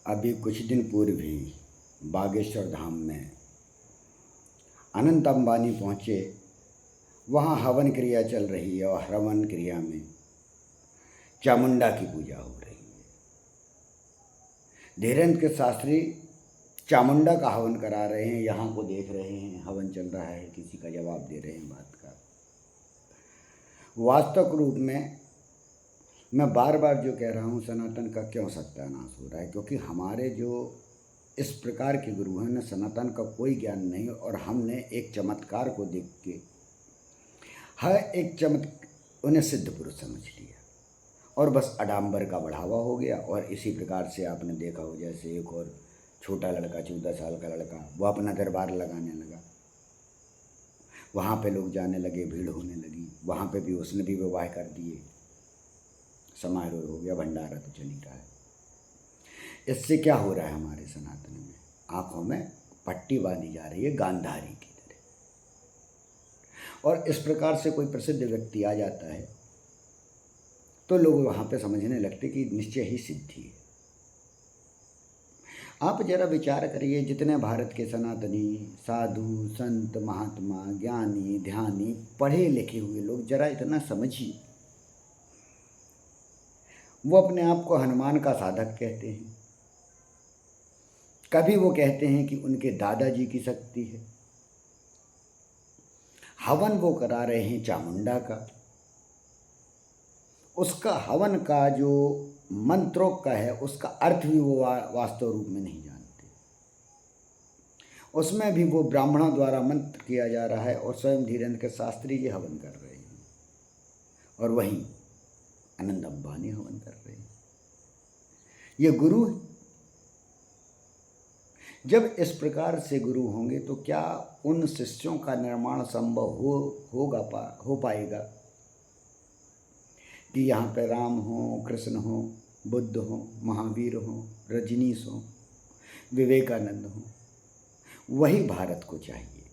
अभी कुछ दिन पूर्व ही बागेश्वर धाम में अनंत अंबानी पहुँचे। वहाँ हवन क्रिया चल रही है और हवन क्रिया में चामुंडा की पूजा हो रही है। धीरेन्द्र के शास्त्री चामुंडा का हवन करा रहे हैं, यहाँ को देख रहे हैं, हवन चल रहा है, किसी का जवाब दे रहे हैं बात का। वास्तविक रूप में मैं बार बार जो कह रहा हूँ, सनातन का क्यों सत्यानाश हो रहा है, क्योंकि हमारे जो इस प्रकार के गुरु हैं न, सनातन का कोई ज्ञान नहीं। और हमने एक चमत्कार को देख के हर एक उन्हें सिद्ध पुरुष समझ लिया और बस आडंबर का बढ़ावा हो गया। और इसी प्रकार से आपने देखा हो, जैसे एक और छोटा लड़का 14 साल का लड़का, वो अपना दरबार लगाने लगा, वहाँ पे लोग जाने लगे, भीड़ होने लगी, वहाँ पे भी उसने भी विवाह कर दिए, समारोह हो गया, भंडारा तो चल ही रहा है। इससे क्या हो रहा है हमारे सनातन में, आँखों में पट्टी बांधी जा रही है गांधारी की तरह। और इस प्रकार से कोई प्रसिद्ध व्यक्ति आ जाता है तो लोग वहाँ पे समझने लगते कि निश्चय ही सिद्धि है। आप जरा विचार करिए, जितने भारत के सनातनी साधु संत महात्मा ज्ञानी ध्यानी पढ़े लिखे हुए लोग, जरा इतना समझिए, वो अपने आप को हनुमान का साधक कहते हैं, कभी वो कहते हैं कि उनके दादाजी की शक्ति है। हवन वो करा रहे हैं चामुंडा का, उसका हवन का जो मंत्रोक्ता है उसका अर्थ भी वो वास्तव रूप में नहीं जानते। उसमें भी वो ब्राह्मणों द्वारा मंत्र किया जा रहा है और स्वयं धीरेन्द्र के शास्त्री जी हवन कर रहे हैं और वहीं अनंत अंबानी हवन कर रहे हैं। ये गुरु है। जब इस प्रकार से गुरु होंगे तो क्या उन शिष्यों का निर्माण संभव हो पाएगा कि यहाँ पे राम हो, कृष्ण हो, बुद्ध हो, महावीर हो, रजनीश हो, विवेकानंद हो? वही भारत को चाहिए।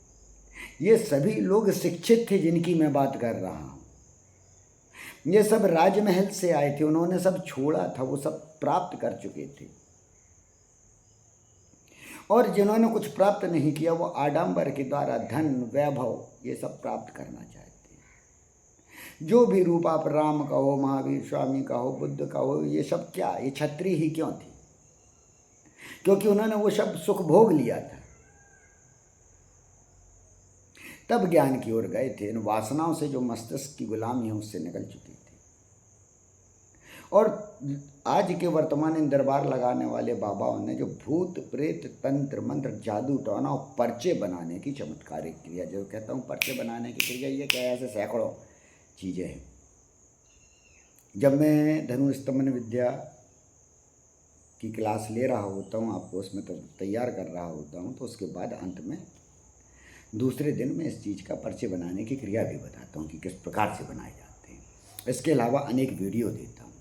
ये सभी लोग शिक्षित थे जिनकी मैं बात कर रहा हूँ। ये सब राजमहल से आए थे, उन्होंने सब छोड़ा था, वो सब प्राप्त कर चुके थे। और जिन्होंने कुछ प्राप्त नहीं किया वो आडंबर के द्वारा धन वैभव ये सब प्राप्त करना चाहते हैं। जो भी रूप आप राम का हो, महावीर स्वामी का हो, बुद्ध का हो, ये सब क्या, ये क्षत्रिय ही क्यों थे? क्योंकि उन्होंने वो सब सुख भोग लिया था, तब ज्ञान की ओर गए थे। इन वासनाओं से जो मस्तिष्क की गुलामी है उससे निकल चुके थे। और आज के वर्तमान इन दरबार लगाने वाले बाबाओं ने जो भूत प्रेत तंत्र मंत्र जादू टोना और पर्चे बनाने की चमत्कारिक क्रिया, जो कहता हूँ पर्चे बनाने की क्रिया, ये क्या है, ऐसे सैकड़ों चीज़ें हैं। जब मैं धनुस्तंभन विद्या की क्लास ले रहा होता हूँ, आपको उसमें तो तैयार कर रहा होता हूँ, तो उसके बाद अंत में दूसरे दिन में इस चीज़ का पर्चे बनाने की क्रिया भी बताता हूँ कि किस प्रकार से बनाए जाते हैं। इसके अलावा अनेक वीडियो देता हूँ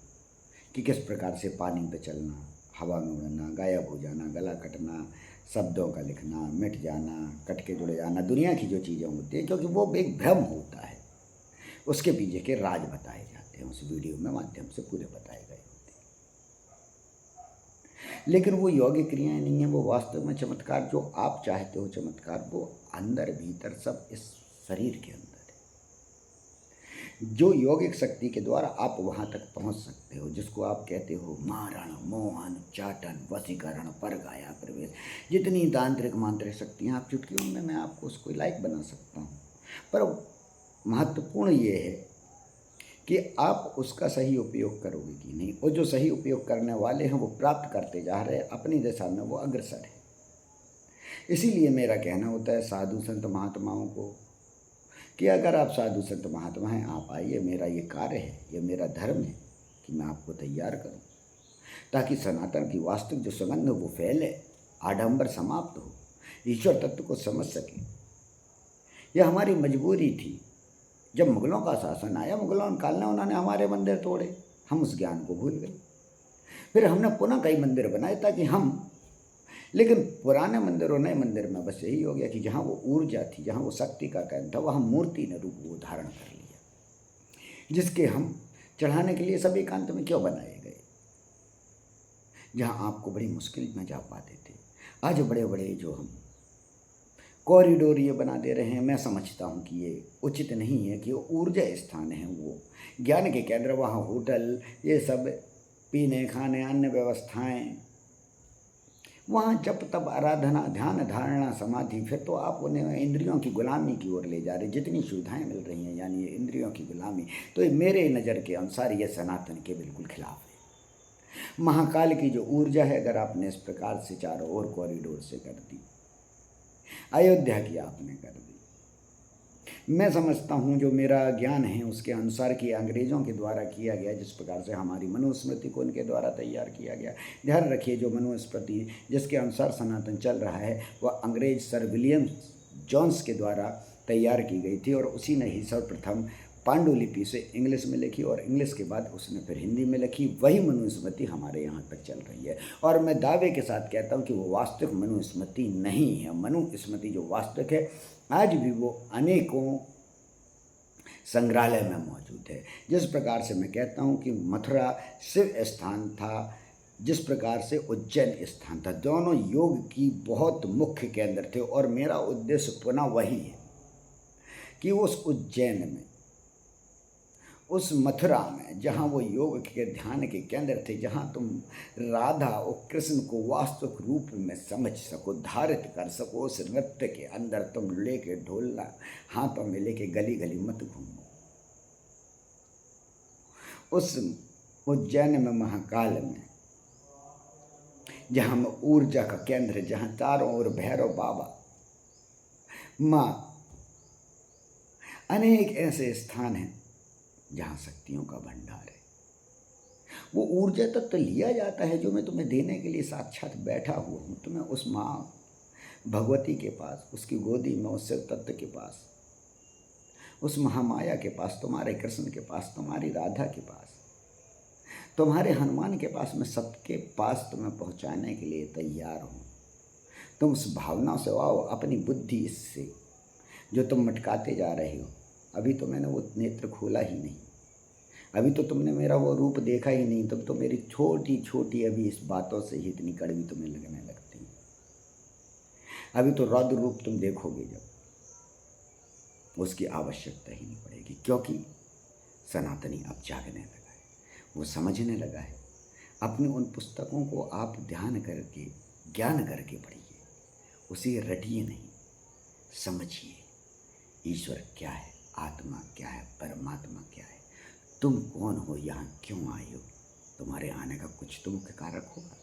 कि किस प्रकार से पानी पे चलना, हवा में उड़ना, गायब हो जाना, गला कटना, शब्दों का लिखना, मिट जाना, कट के जुड़ जाना, दुनिया की जो चीज़ें होती हैं, क्योंकि वो एक भ्रम होता है, उसके पीछे के राज बताए जाते हैं, उस वीडियो में माध्यम से पूरे बताए गए होते हैं। लेकिन वो यौगिक क्रियाएँ नहीं हैं, वो वास्तव में चमत्कार जो आप चाहते हो, चमत्कार वो अंदर भीतर सब इस शरीर के अंदर है। जो यौगिक शक्ति के द्वारा आप वहाँ तक पहुँच सकते हो, जिसको आप कहते हो मारण, मोहन, चाटन, वशीकरण, परगाया, प्रवेश, जितनी तांत्रिक मांत्रिक शक्तियाँ, आप चुटकियों में मैं आपको उसको लायक बना सकता हूँ। पर महत्वपूर्ण ये है कि आप उसका सही उपयोग करोगे कि नहीं। और जो सही उपयोग करने वाले हैं वो प्राप्त करते जा रहे हैं, अपनी दिशा में वो अग्रसर है। इसीलिए मेरा कहना होता है साधु संत महात्माओं को कि अगर आप साधु संत महात्मा हैं, आप आइए, मेरा ये कार्य है, ये मेरा धर्म है कि मैं आपको तैयार करूं, ताकि सनातन की वास्तविक जो सुगंध वो फैले, आडंबर समाप्त हो, ईश्वर तत्व को समझ सके। यह हमारी मजबूरी थी। जब मुगलों का शासन आया, मुगलों काल ने उन्होंने हमारे मंदिर तोड़े, हम उस ज्ञान को भूल गए। फिर हमने पुनः कई मंदिर बनाए ताकि हम, लेकिन पुराने मंदिर और नए मंदिर में बस यही हो गया कि जहाँ वो ऊर्जा थी, जहाँ वो शक्ति का केंद्र था, वहाँ मूर्ति ने रूप वो धारण कर लिया, जिसके हम चढ़ाने के लिए सब एकांत में क्यों बनाए गए। जहाँ आपको बड़ी मुश्किल में जा पाते थे, आज बड़े बड़े जो हम कॉरिडोर ये बना दे रहे हैं, मैं समझता हूँ कि ये उचित नहीं है कि वो ऊर्जा स्थान है, वो ज्ञान के केंद्र, वहाँ होटल ये सब पीने खाने अन्य व्यवस्थाएं, वहाँ जप तप आराधना ध्यान धारणा समाधि, फिर तो आप उन्हें इंद्रियों की गुलामी की ओर ले जा रहे। जितनी सुविधाएं मिल रही हैं यानी ये इंद्रियों की गुलामी, तो ये मेरे नज़र के अनुसार ये सनातन के बिल्कुल खिलाफ है। महाकाल की जो ऊर्जा है, अगर आपने इस प्रकार से चारों ओर कॉरिडोर से कर दी, अयोध्या की आपने कर दी, मैं समझता हूँ जो मेरा ज्ञान है उसके अनुसार कि अंग्रेज़ों के द्वारा किया गया, जिस प्रकार से हमारी मनुस्मृति को उनके द्वारा तैयार किया गया। ध्यान रखिए, जो मनुस्मृति जिसके अनुसार सनातन चल रहा है वह अंग्रेज सर विलियम जोन्स के द्वारा तैयार की गई थी, और उसी ने ही सर्वप्रथम पांडुलिपि से इंग्लिश में लिखी, और इंग्लिश के बाद उसने फिर हिंदी में लिखी। वही मनुस्मृति हमारे यहाँ तक चल रही है, और मैं दावे के साथ कहता हूँ कि वो वास्तविक मनुस्मृति नहीं है। मनुस्मृति जो वास्तविक है, आज भी वो अनेकों संग्रहालय में मौजूद है। जिस प्रकार से मैं कहता हूँ कि मथुरा शिव स्थान था, जिस प्रकार से उज्जैन स्थान था, दोनों योग की बहुत मुख्य केंद्र थे। और मेरा उद्देश्य पुनः वही है कि उस उज्जैन में, उस मथुरा में, जहाँ वो योग के ध्यान के केंद्र थे, जहाँ तुम राधा और कृष्ण को वास्तविक रूप में समझ सको, धारित कर सको, उस नृत्य के अंदर तुम लेके ढोलना हाथों में लेके गली गली मत घूमो। उस उज्जैन में, महाकाल में, जहाँ में ऊर्जा का केंद्र, जहाँ चारों ओर भैरव बाबा, माँ, अनेक ऐसे स्थान हैं जहाँ शक्तियों का भंडार है। वो ऊर्जा तत्व तो लिया जाता है जो मैं तुम्हें देने के लिए साक्षात बैठा हुआ हूँ। तुम्हें उस माँ भगवती के पास, उसकी गोदी में, उस शिव तत्व के पास, उस महामाया के पास, तुम्हारे कृष्ण के पास, तुम्हारी राधा के पास, तुम्हारे हनुमान के पास, मैं सबके पास तुम्हें पहुँचाने के लिए तैयार हूँ। तुम उस भावना से आओ, अपनी बुद्धि इससे जो तुम मटकाते जा रहे हो। अभी तो मैंने वो नेत्र खोला ही नहीं, अभी तो तुमने मेरा वो रूप देखा ही नहीं, तब तो मेरी छोटी छोटी अभी इस बातों से ही इतनी कड़वी तुम्हें लगने लगती है। अभी तो रौद्र रूप तुम देखोगे जब, उसकी आवश्यकता ही नहीं पड़ेगी, क्योंकि सनातनी अब जागने लगा है, वो समझने लगा है। अपनी उन पुस्तकों को आप ध्यान करके, ज्ञान करके पढ़िए, उसे रटिए नहीं, समझिए ईश्वर क्या है, आत्मा क्या है, परमात्मा क्या है, तुम कौन हो, यहाँ क्यों आए हो, तुम्हारे आने का कुछ तो मुख्य कारक होगा।